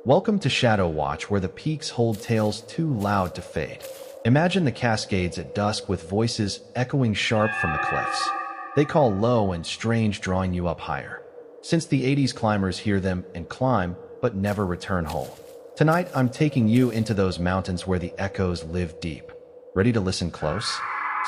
Welcome to Shadow Watch, where the peaks hold tales too loud to fade. Imagine the Cascades at dusk with voices echoing sharp from the cliffs. They call low and strange, drawing you up higher. Since the 80s, climbers hear them and climb, but never return whole. Tonight, I'm taking you into those mountains where the echoes live deep. Ready to listen close?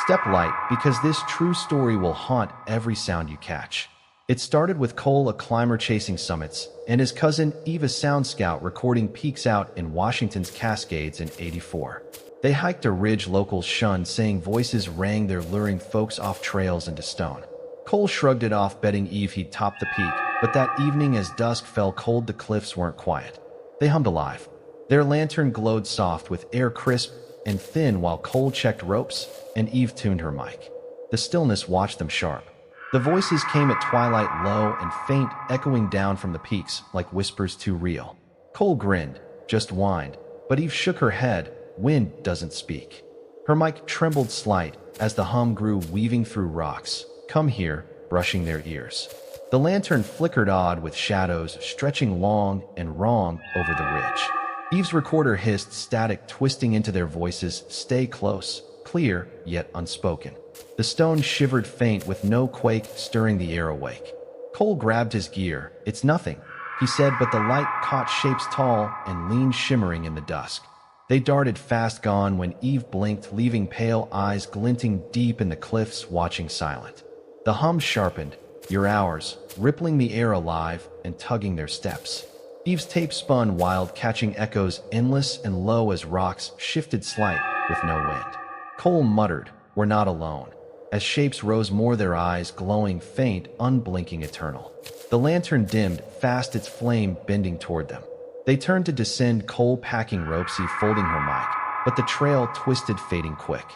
Step light, because this true story will haunt every sound you catch. It started with Cole, a climber chasing summits, and his cousin Eve, a sound scout recording peaks out in Washington's Cascades in '84. They hiked a ridge locals shunned, saying voices rang there, luring folks off trails into stone. Cole shrugged it off, betting Eve he'd top the peak, but that evening as dusk fell cold, the cliffs weren't quiet. They hummed alive. Their lantern glowed soft with air crisp and thin while Cole checked ropes and Eve tuned her mic. The stillness watched them sharp. The voices came at twilight, low and faint, echoing down from the peaks like whispers too real. Cole grinned, just whined, but Eve shook her head. Wind doesn't speak. Her mic trembled slight as the hum grew, weaving through rocks. Come here, brushing their ears. The lantern flickered odd with shadows stretching long and wrong over the ridge. Eve's recorder hissed, static twisting into their voices. Stay close, clear yet unspoken. The stone shivered faint with no quake stirring the air awake. Cole grabbed his gear. It's nothing, he said, but the light caught shapes tall and lean, shimmering in the dusk. They darted fast, gone when Eve blinked, leaving pale eyes glinting deep in the cliffs, watching silent. The hum sharpened. Your hours, rippling the air alive and tugging their steps. Eve's tape spun wild, catching echoes endless and low as rocks shifted slight with no wind. Cole muttered, we're not alone, as shapes rose more, their eyes glowing faint, unblinking, eternal. The lantern dimmed fast, its flame bending toward them. They turned to descend, Cole packing ropes, Eve folding her mic, but the trail twisted, fading quick.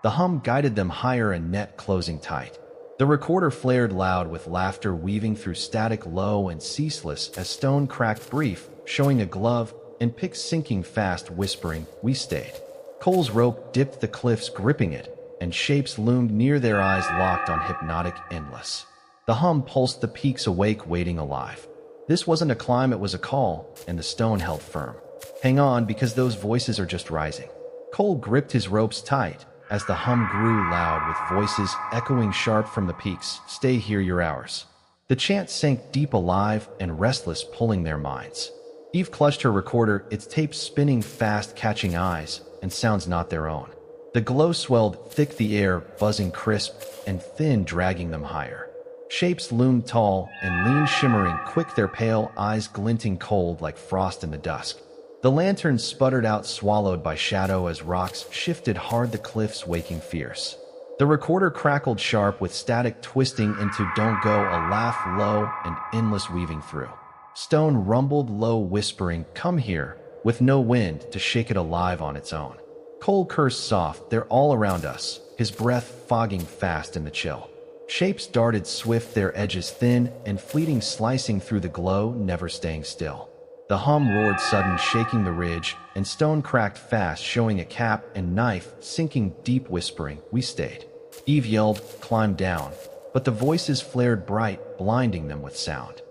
The hum guided them higher, a net closing tight. The recorder flared loud with laughter weaving through static, low and ceaseless as stone cracked brief, showing a glove, and picks sinking fast, whispering, we stayed. Cole's rope dipped the cliffs, gripping it, and shapes loomed near, their eyes locked on, hypnotic, endless. The hum pulsed, the peaks awake, waiting, alive. This wasn't a climb, it was a call, and the stone held firm. Hang on, because those voices are just rising. Cole gripped his ropes tight as the hum grew loud with voices echoing sharp from the peaks. Stay here, your hours. The chant sank deep, alive and restless, pulling their minds. Eve clutched her recorder, its tape spinning fast, catching eyes and sounds not their own. The glow swelled thick, the air buzzing crisp and thin, dragging them higher. Shapes loomed tall and lean, shimmering quick, their pale eyes glinting cold like frost in the dusk. The lantern sputtered out, swallowed by shadow as rocks shifted hard, the cliffs waking fierce. The recorder crackled sharp with static twisting into don't go, a laugh low and endless weaving through. Stone rumbled low, whispering, come here, with no wind to shake it alive on its own. Cole cursed soft, they're all around us, his breath fogging fast in the chill. Shapes darted swift, their edges thin and fleeting, slicing through the glow, never staying still. The hum roared sudden, shaking the ridge, and stone cracked fast, showing a cap and knife sinking deep, whispering, we stayed. Eve yelled, climb down, but the voices flared bright, blinding them with sound.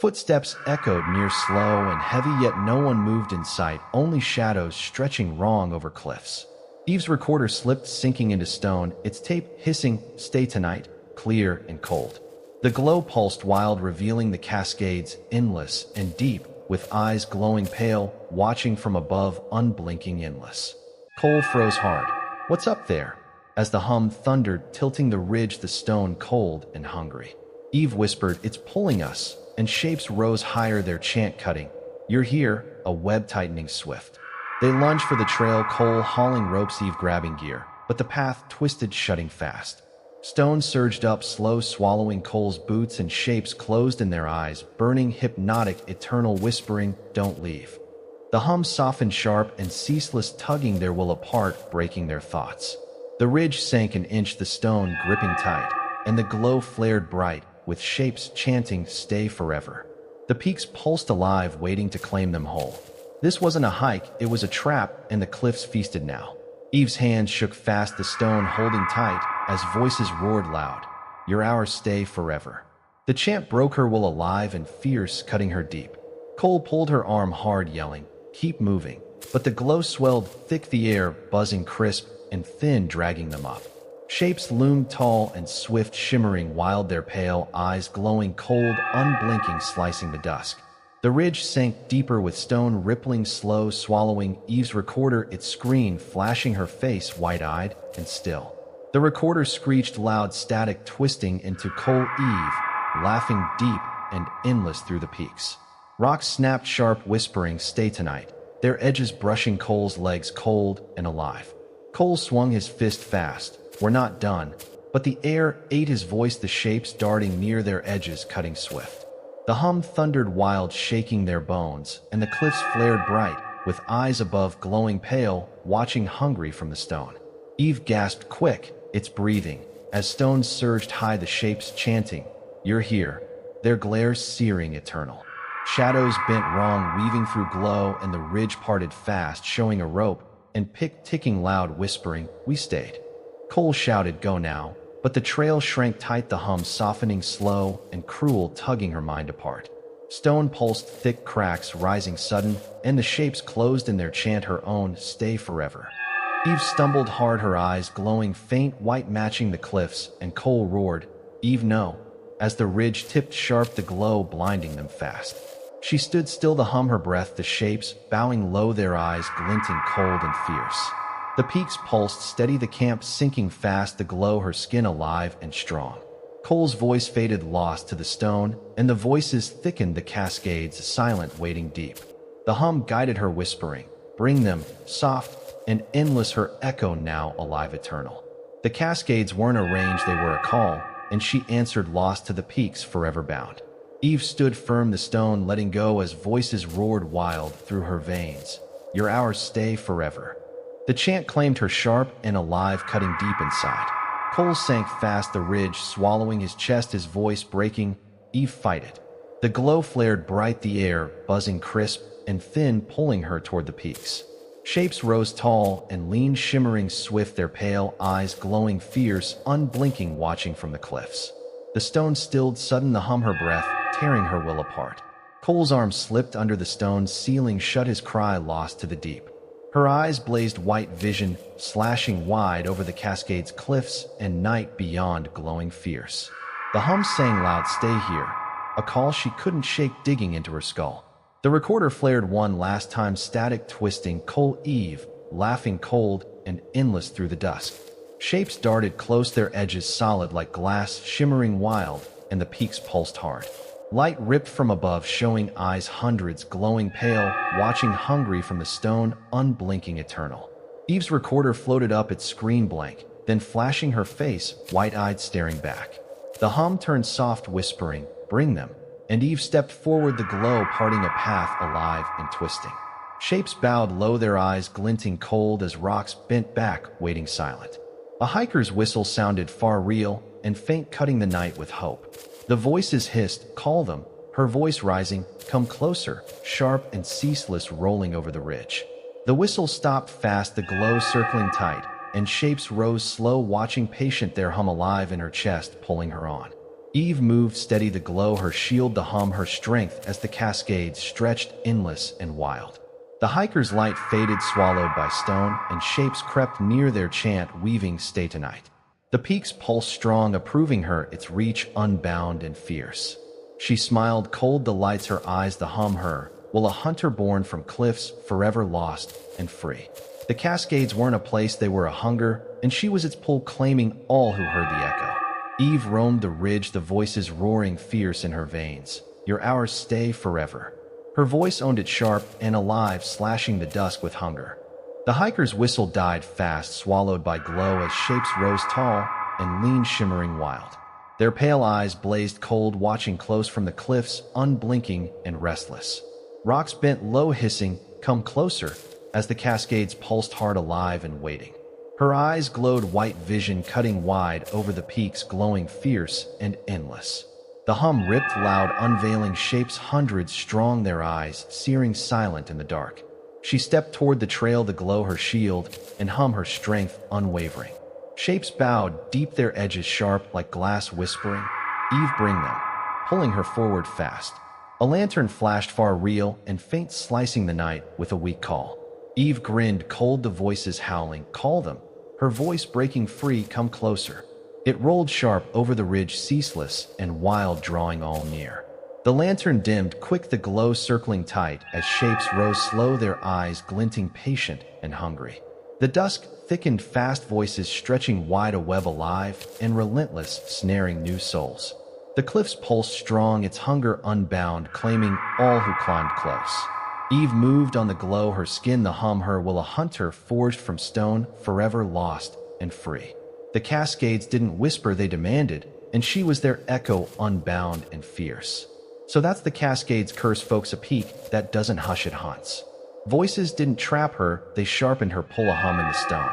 Footsteps echoed near, slow and heavy, yet no one moved in sight, only shadows stretching wrong over cliffs. Eve's recorder slipped, sinking into stone, its tape hissing, stay tonight, clear and cold. The glow pulsed wild, revealing the Cascades, endless and deep, with eyes glowing pale, watching from above, unblinking, endless. Cole froze hard. What's up there? As the hum thundered, tilting the ridge, the stone cold and hungry. Eve whispered, it's pulling us, and shapes rose higher, their chant cutting. You're here, a web tightening swift. They lunged for the trail, Cole hauling ropes, Eve grabbing gear, but the path twisted, shutting fast. Stone surged up, slow, swallowing Cole's boots, and shapes closed in, their eyes burning, hypnotic, eternal, whispering, don't leave. The hum softened sharp and ceaseless, tugging their will apart, breaking their thoughts. The ridge sank an inch, the stone gripping tight, and the glow flared bright, with shapes chanting, stay forever. The peaks pulsed alive, waiting to claim them whole. This wasn't a hike, it was a trap, and the cliffs feasted now. Eve's hands shook fast, the stone holding tight, as voices roared loud, your hours stay forever. The chant broke her will alive and fierce, cutting her deep. Cole pulled her arm hard, yelling, "Keep moving." But the glow swelled thick, the air buzzing crisp and thin, dragging them up. Shapes loomed tall and swift, shimmering wild, their pale eyes glowing cold, unblinking, slicing the dusk. The ridge sank deeper with stone rippling, slow swallowing Eve's recorder, its screen flashing, her face wide-eyed and still. The recorder screeched loud, static twisting into Cole, Eve, laughing deep and endless through the peaks. Rocks snapped sharp, whispering, "Stay tonight," their edges brushing Cole's legs, cold and alive. Cole swung his fist fast. "We're not done." But the air ate his voice, the shapes darting near, their edges cutting swift. The hum thundered wild, shaking their bones, and the cliffs flared bright, with eyes above glowing pale, watching hungry from the stone. Eve gasped, "Quick!" It's breathing. As stones surged high, the shapes chanting, "You're here," their glares searing eternal. Shadows bent wrong, weaving through glow, and the ridge parted fast, showing a rope, and pick ticking loud, whispering, "We stayed." Cole shouted, "Go now," but the trail shrank tight, the hum softening slow and cruel, tugging her mind apart. Stone pulsed, thick cracks rising sudden, and the shapes closed in their chant, her own, "Stay forever." Eve stumbled hard, her eyes glowing faint white, matching the cliffs, and Cole roared, "Eve, no," as the ridge tipped sharp, the glow blinding them fast. She stood still, the hum her breath, the shapes bowing low, their eyes glinting cold and fierce. The peaks pulsed steady, the camp sinking fast, the glow, her skin alive and strong. Cole's voice faded, lost to the stone, and the voices thickened, the cascades silent, waiting deep. The hum guided her, whispering, "Bring them," soft and endless, her echo now alive, eternal. The cascades weren't a range, they were a call, and she answered, lost to the peaks, forever bound. Eve stood firm, the stone letting go as voices roared wild through her veins, "You're ours, stay forever." The chant claimed her, sharp and alive, cutting deep inside. Cole sank fast, the ridge swallowing his chest, his voice breaking, "Eve, fight it." The glow flared bright, the air buzzing crisp and thin, pulling her toward the peaks. Shapes rose tall and lean, shimmering swift, their pale eyes glowing fierce, unblinking, watching from the cliffs. The stone stilled sudden, the hum her breath, tearing her will apart. Cole's arm slipped under the stone ceiling, shut, his cry lost to the deep. Her eyes blazed white, vision slashing wide over the cascades, cliffs, and night beyond glowing fierce. The hum sang loud, "Stay here," a call she couldn't shake, digging into her skull. The recorder flared one last time, static twisting, Cole, Eve, laughing cold and endless through the dusk. Shapes darted close, their edges solid like glass, shimmering wild, and the peaks pulsed hard. Light ripped from above, showing eyes, hundreds glowing pale, watching hungry from the stone, unblinking, eternal. Eve's recorder floated up, its screen blank, then flashing, her face white-eyed, staring back. The hum turned soft, whispering, "Bring them," and Eve stepped forward, the glow parting a path, alive and twisting. Shapes bowed low, their eyes glinting cold as rocks bent back, waiting silent. A hiker's whistle sounded far, real and faint, cutting the night with hope. The voices hissed, "Call them," her voice rising, "Come closer," sharp and ceaseless, rolling over the ridge. The whistle stopped fast, the glow circling tight, and Shapes rose slow, watching patient, their hum alive in her chest, pulling her on. Eve moved steady, the glow her shield, the hum her strength, as the cascades stretched endless and wild. The hiker's light faded, swallowed by stone, and Shapes crept near, their chant weaving, "Stay tonight." The peaks pulsed strong, approving her, its reach unbound and fierce. She smiled cold, the lights her eyes, the hum her, while a hunter born from cliffs, forever lost and free. The cascades weren't a place, they were a hunger, and she was its pull, claiming all who heard the echo. Eve roamed the ridge, the voices roaring fierce in her veins, "You're ours, stay forever." Her voice owned it, sharp and alive, slashing the dusk with hunger. The hiker's whistle died fast, swallowed by glow, as Shapes rose tall and lean, shimmering wild. Their pale eyes blazed cold, watching close from the cliffs, unblinking and restless. Rocks bent low, hissing, "Come closer," as the cascades pulsed hard, alive and waiting. Her eyes glowed white, vision cutting wide over the peaks, glowing fierce and endless. The hum ripped loud, unveiling Shapes, hundreds strong, their eyes searing silent in the dark. She stepped toward the trail, the glow her shield, and hum her strength unwavering. Shapes bowed deep, their edges sharp like glass, whispering, "Eve, bring them," pulling her forward fast. A lantern flashed far real and faint, slicing the night with a weak call. Eve grinned, cold, the voices howling. Call them. Her voice breaking free, come closer. It rolled sharp over the ridge, ceaseless and wild, drawing all near. The lantern dimmed, quick the glow circling tight, as shapes rose slow, their eyes glinting, patient and hungry. The dusk thickened fast, voices stretching wide, a web alive and relentless, snaring new souls. The cliffs pulsed strong, its hunger unbound, claiming all who climbed close. Eve moved on the glow, her skin the hum, her will a hunter forged from stone, forever lost and free. The cascades didn't whisper, they demanded, and she was their echo, unbound and fierce. So that's the cascades' curse, folks, a peak that doesn't hush, it haunts. Voices didn't trap her, they sharpened her, pull a hum in the stone.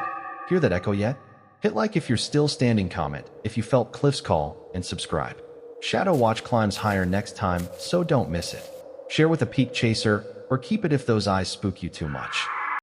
Hear that echo yet? Hit like if you're still standing, comment if you felt Cliff's call, and subscribe. Shadow Watch climbs higher next time, so don't miss it. Share with a peak chaser, or keep it if those eyes spook you too much.